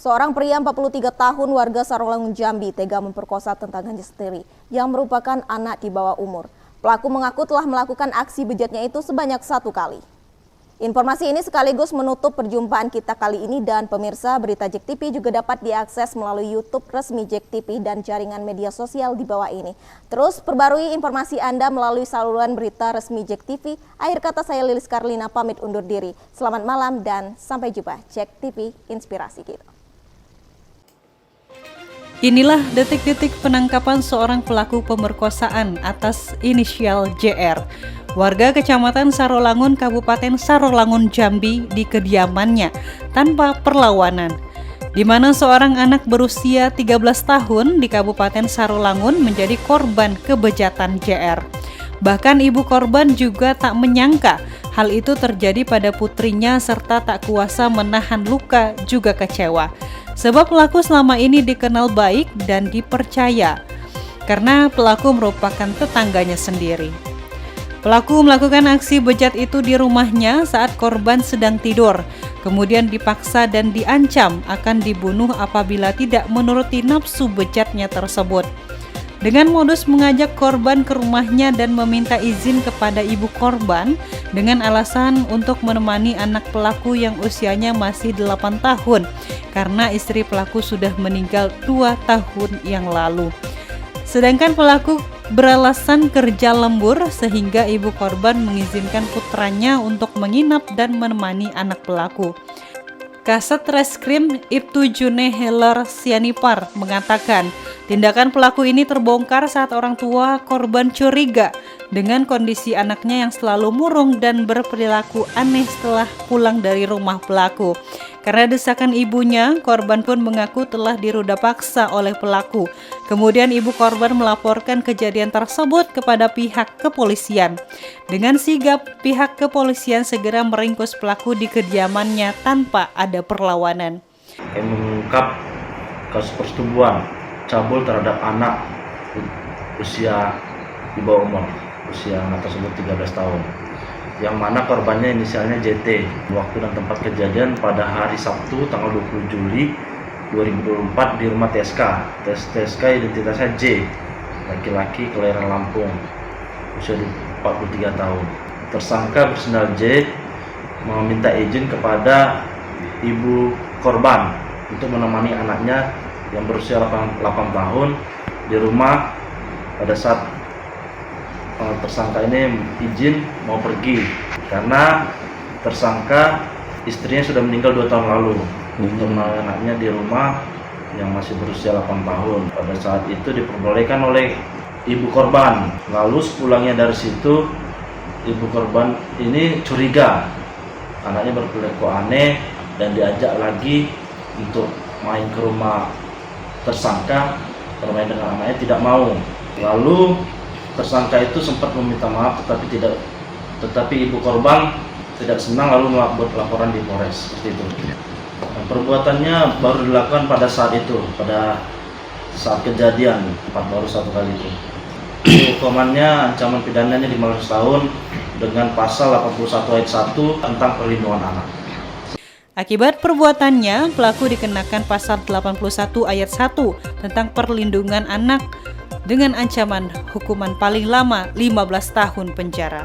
Seorang pria 43 tahun warga Sarolangun, Jambi tega memperkosa tetangganya sendiri yang merupakan anak di bawah umur. Pelaku mengaku telah melakukan aksi bejatnya itu sebanyak 1 kali. Informasi ini sekaligus menutup perjumpaan kita kali ini, dan pemirsa, berita JEK TV juga dapat diakses melalui YouTube resmi JEK TV dan jaringan media sosial di bawah ini. Terus perbarui informasi Anda melalui saluran berita resmi JEK TV. Akhir kata, saya Lilis Karlina pamit undur diri. Selamat malam dan sampai jumpa. JEK TV, inspirasi kita. Inilah detik-detik penangkapan seorang pelaku pemerkosaan atas inisial JR, warga Kecamatan Sarolangun, Kabupaten Sarolangun, Jambi, di kediamannya tanpa perlawanan, di mana seorang anak berusia 13 tahun di Kabupaten Sarolangun menjadi korban kebejatan JR. Bahkan ibu korban juga tak menyangka hal itu terjadi pada putrinya serta tak kuasa menahan luka juga kecewa. Sebab pelaku selama ini dikenal baik dan dipercaya karena pelaku merupakan tetangganya sendiri. Pelaku melakukan aksi bejat itu di rumahnya saat korban sedang tidur, kemudian dipaksa dan diancam akan dibunuh apabila tidak menuruti nafsu bejatnya tersebut. Dengan modus mengajak korban ke rumahnya dan meminta izin kepada ibu korban dengan alasan untuk menemani anak pelaku yang usianya masih 8 tahun karena istri pelaku sudah meninggal 2 tahun yang lalu. Sedangkan pelaku beralasan kerja lembur sehingga ibu korban mengizinkan putranya untuk menginap dan menemani anak pelaku. Kasat Reskrim Ibtu June Heller Sianipar mengatakan, tindakan pelaku ini terbongkar saat orang tua korban curiga dengan kondisi anaknya yang selalu murung dan berperilaku aneh setelah pulang dari rumah pelaku. Karena desakan ibunya, korban pun mengaku telah diruda paksa oleh pelaku. Kemudian ibu korban melaporkan kejadian tersebut kepada pihak kepolisian. Dengan sigap, pihak kepolisian segera meringkus pelaku di kediamannya tanpa ada perlawanan. Mengungkap kasus persetubuhan cabul terhadap anak usia di bawah umur, usia anak tersebut 13 tahun. Yang mana korbannya inisialnya JT. Waktu dan tempat kejadian pada hari Sabtu tanggal 20 Juli 2024 di rumah TSK. TSK identitasnya J, laki-laki kelahiran Lampung, usia 43 tahun. Tersangka bersendal J meminta izin kepada ibu korban untuk menemani anaknya yang berusia 8 tahun di rumah pada saat tersangka ini izin mau pergi karena tersangka istrinya sudah meninggal 2 tahun lalu. Untuk menemani anaknya di rumah yang masih berusia 8 tahun. Pada saat itu diperbolehkan oleh ibu korban. Lalu sepulangnya dari situ, ibu korban ini curiga anaknya berperilaku aneh dan diajak lagi untuk main ke rumah tersangka, bermain dengan anaknya, tidak mau. Lalu tersangka itu sempat meminta maaf, tetapi ibu korban tidak senang lalu membuat laporan di Polres seperti itu. Dan perbuatannya baru dilakukan pada saat itu, pada saat kejadian, baru 1 kali itu. Hukumannya ancaman pidananya 15 tahun dengan pasal 81 ayat 1 tentang perlindungan anak. Akibat perbuatannya, pelaku dikenakan pasal 81 ayat 1 tentang perlindungan anak dengan ancaman hukuman paling lama 15 tahun penjara.